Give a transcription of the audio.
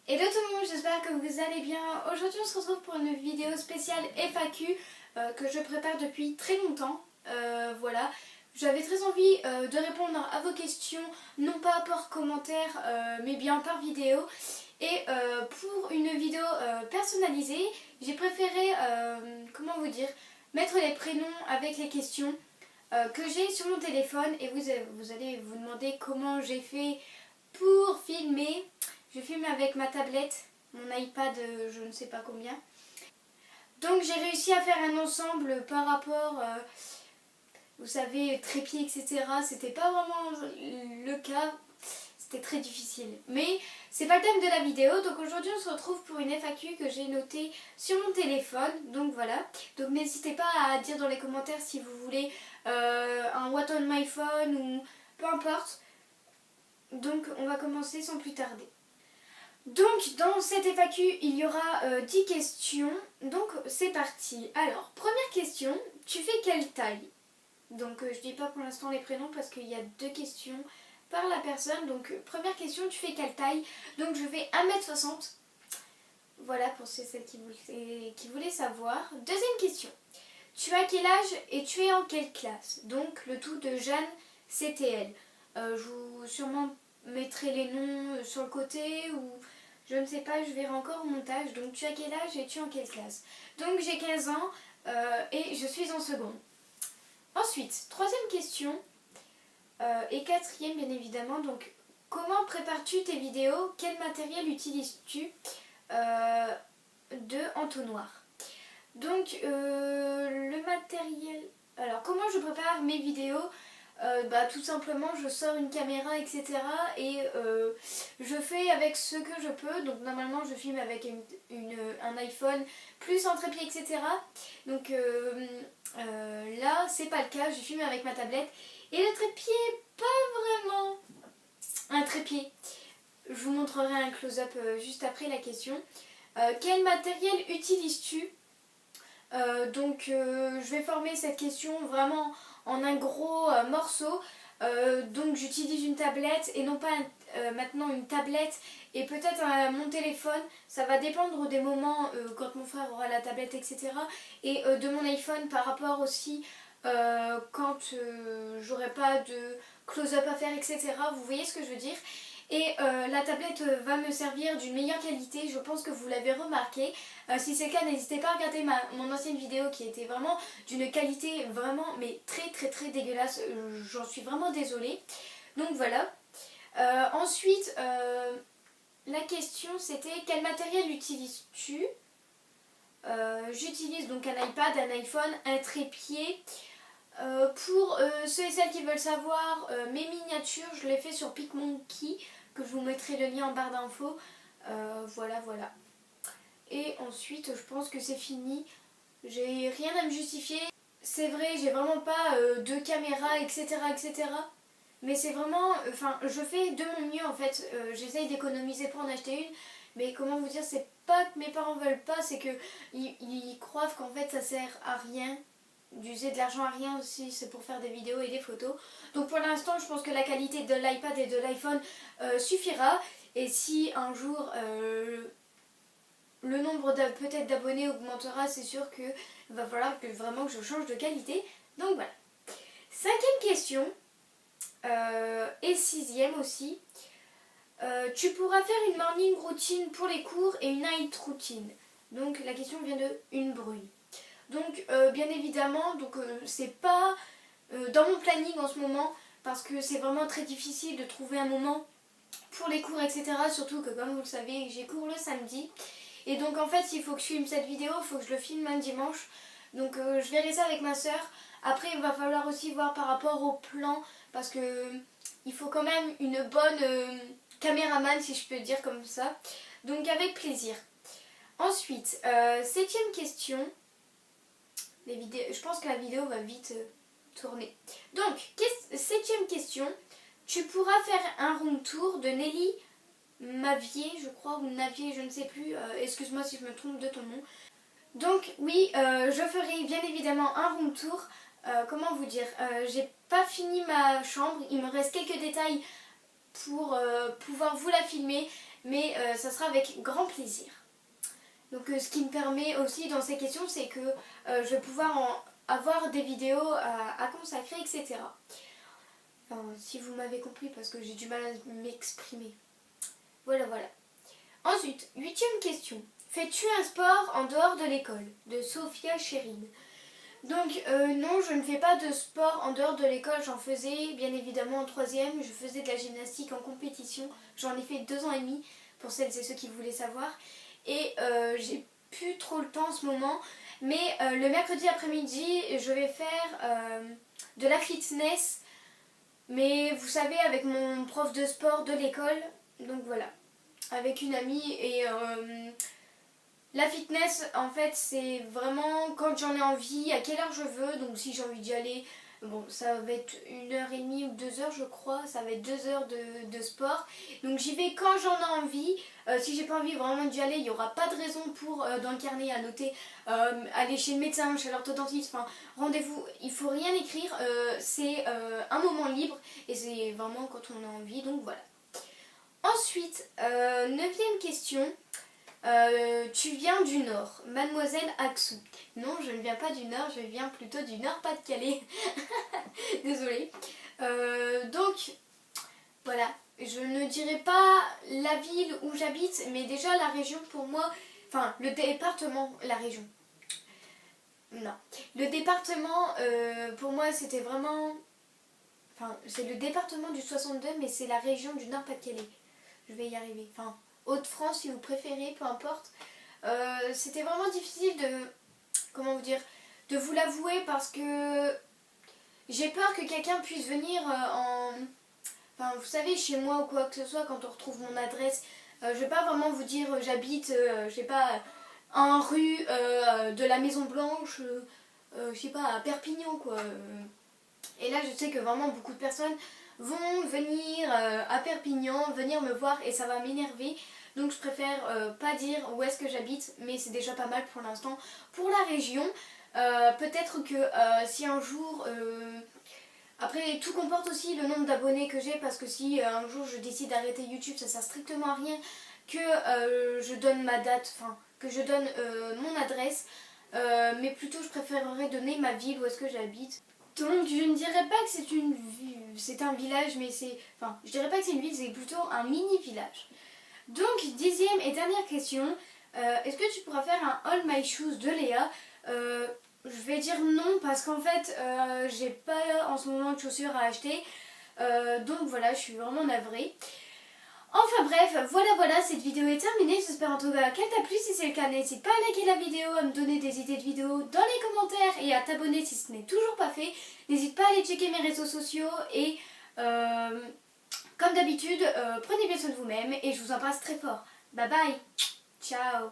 Hello tout le monde, j'espère que vous allez bien. Aujourd'hui on se retrouve pour une vidéo spéciale FAQ que je prépare depuis très longtemps. Voilà, j'avais très envie de répondre à vos questions, non pas par commentaire mais bien par vidéo. Et pour une vidéo personnalisée, j'ai préféré, comment vous dire, mettre les prénoms avec les questions que j'ai sur mon téléphone. Et vous allez vous demander comment j'ai fait pour filmer. Je filme avec ma tablette, mon iPad je ne sais pas combien. Donc j'ai réussi à faire un ensemble par rapport, vous savez, trépied, etc. C'était pas vraiment le cas, c'était très difficile. Mais c'est pas le thème de la vidéo, donc aujourd'hui on se retrouve pour une FAQ que j'ai notée sur mon téléphone. Donc voilà, donc n'hésitez pas à dire dans les commentaires si vous voulez un What on my phone ou peu importe. Donc on va commencer sans plus tarder. Donc dans cette FAQ il y aura 10 questions, donc c'est parti. Alors première question, tu fais quelle taille? Donc je dis pas pour l'instant les prénoms parce qu'il y a 2 questions par la personne. Donc première question, tu fais quelle taille? Donc je fais 1m60. Voilà pour celles qui voulaient savoir. Deuxième question, tu as quel âge et tu es en quelle classe? Donc le tout de Jeanne CTL. Je vous sûrement mettrai les noms sur le côté ou je ne sais pas, je verrai encore au montage. Donc tu as quel âge et tu es en quelle classe? Donc j'ai 15 ans et je suis en seconde. Ensuite, troisième question et quatrième bien évidemment. Donc comment prépares-tu tes vidéos? Quel matériel utilises-tu de entonnoir? Donc le matériel... Alors comment je prépare mes vidéos? Tout simplement je sors une caméra etc. et je fais avec ce que je peux. Donc normalement je filme avec un iPhone plus un trépied etc. Donc là c'est pas le cas, je filme avec ma tablette et le trépied pas vraiment un trépied. Je vous montrerai un close-up juste après la question. Quel matériel utilises-tu? Je vais former cette question vraiment en un gros morceau. Donc j'utilise une tablette et non pas maintenant une tablette et peut-être mon téléphone. Ça va dépendre des moments quand mon frère aura la tablette etc. Et de mon iPhone par rapport aussi quand j'aurai pas de close-up à faire etc. Vous voyez ce que je veux dire? Et la tablette va me servir d'une meilleure qualité, je pense que vous l'avez remarqué. Si c'est le cas, n'hésitez pas à regarder mon ancienne vidéo qui était vraiment d'une qualité vraiment mais très dégueulasse. J'en suis vraiment désolée. Donc voilà. Ensuite, la question c'était quel matériel utilises-tu? J'utilise donc un iPad, un iPhone, un trépied. Pour ceux et celles qui veulent savoir, mes miniatures, je les fais sur PicMonkey, que je vous mettrai le lien en barre d'infos. Voilà. Et ensuite, je pense que c'est fini. J'ai rien à me justifier. C'est vrai, j'ai vraiment pas de caméra, etc. Mais c'est vraiment, je fais de mon mieux en fait. J'essaye d'économiser pour en acheter une. Mais comment vous dire, c'est pas que mes parents veulent pas, c'est que ils croient qu'en fait ça sert à rien. D'user de l'argent à rien aussi, c'est pour faire des vidéos et des photos. Donc pour l'instant je pense que la qualité de l'iPad et de l'iPhone suffira. Et si un jour le nombre peut-être d'abonnés augmentera, c'est sûr que va falloir que vraiment que je change de qualité. Donc voilà. Cinquième question et sixième aussi. Tu pourras faire une morning routine pour les cours et une night routine. Donc la question vient de une brune. Donc bien évidemment, c'est pas dans mon planning en ce moment parce que c'est vraiment très difficile de trouver un moment pour les cours etc. Surtout que comme vous le savez j'ai cours le samedi. Et donc en fait il faut que je filme cette vidéo, il faut que je le filme un dimanche. Donc je verrai ça avec ma soeur. Après il va falloir aussi voir par rapport au plan parce que il faut quand même une bonne caméraman si je peux dire comme ça. Donc avec plaisir. Ensuite, septième question. Je pense que la vidéo va vite tourner. Donc, septième question. Tu pourras faire un room tour de Nelly Mavier, je crois, ou Navier, je ne sais plus. Excuse-moi si je me trompe de ton nom. Donc, oui, je ferai bien évidemment un room tour. Comment vous dire? J'ai pas fini ma chambre. Il me reste quelques détails pour pouvoir vous la filmer. mais ça sera avec grand plaisir. Donc ce qui me permet aussi dans ces questions, c'est que je vais pouvoir avoir des vidéos à consacrer, etc. Enfin, si vous m'avez compris, parce que j'ai du mal à m'exprimer. Voilà. Ensuite, 8e question. Fais-tu un sport en dehors de l'école? De Sophia Chérine. Donc non, je ne fais pas de sport en dehors de l'école. J'en faisais bien évidemment en 3e. Je faisais de la gymnastique en compétition. J'en ai fait 2 ans et demi, pour celles et ceux qui voulaient savoir. Et j'ai plus trop le temps en ce moment. Mais le mercredi après-midi, je vais faire de la fitness. Mais vous savez, avec mon prof de sport de l'école. Donc voilà, avec une amie. Et la fitness, en fait, c'est vraiment quand j'en ai envie, à quelle heure je veux. Donc si j'ai envie d'y aller, bon, ça va être 1h30 ou 2h, je crois. Ça va être 2 heures de sport. Donc j'y vais quand j'en ai envie. Si j'ai pas envie vraiment d'y aller, il n'y aura pas de raison pour dans le carnet à noter aller chez le médecin, chez l'orthodontiste, enfin rendez-vous, il faut rien écrire. C'est un moment libre et c'est vraiment quand on a envie. Donc voilà. Ensuite, 9e question. Tu viens du Nord, Mademoiselle Axou. Non, je ne viens pas du Nord, je viens plutôt du Nord-Pas-de-Calais. Désolée. Donc, voilà. Je ne dirais pas la ville où j'habite, mais déjà la région pour moi, enfin le département, la région. Non. Le département, pour moi, c'était vraiment... Enfin, c'est le département du 62, mais c'est la région du Nord-Pas-de-Calais. Je vais y arriver. Enfin, Hauts-de-France si vous préférez, peu importe. C'était vraiment difficile de... Comment vous dire? De vous l'avouer parce que j'ai peur que quelqu'un puisse venir en... Enfin, vous savez, chez moi ou quoi que ce soit, quand on retrouve mon adresse, je vais pas vraiment vous dire j'habite, je sais pas, en rue de la Maison Blanche, je sais pas, à Perpignan, quoi. Et là, je sais que vraiment beaucoup de personnes vont venir à Perpignan, venir me voir et ça va m'énerver. Donc je préfère pas dire où est-ce que j'habite, mais c'est déjà pas mal pour l'instant. Pour la région, peut-être que si un jour... Après, tout comporte aussi le nombre d'abonnés que j'ai, parce que si un jour je décide d'arrêter YouTube, ça sert strictement à rien que je donne ma date, enfin que je donne mon adresse, mais plutôt je préférerais donner ma ville où est-ce que j'habite. Donc je ne dirais pas que c'est un village, mais c'est... Enfin, je dirais pas que c'est une ville, c'est plutôt un mini-village. Donc, 10e et dernière question, est-ce que tu pourras faire un All My Shoes de Léa? Je vais dire non parce qu'en fait j'ai pas en ce moment de chaussures à acheter, donc voilà, je suis vraiment navrée. Enfin bref, voilà, cette vidéo est terminée. J'espère en tout cas qu'elle t'a plu. Si c'est le cas, n'hésite pas à liker la vidéo, à me donner des idées de vidéos dans les commentaires et à t'abonner si ce n'est toujours pas fait. N'hésite pas à aller checker mes réseaux sociaux et comme d'habitude, prenez bien soin de vous-même et je vous embrasse très fort. Bye bye, ciao.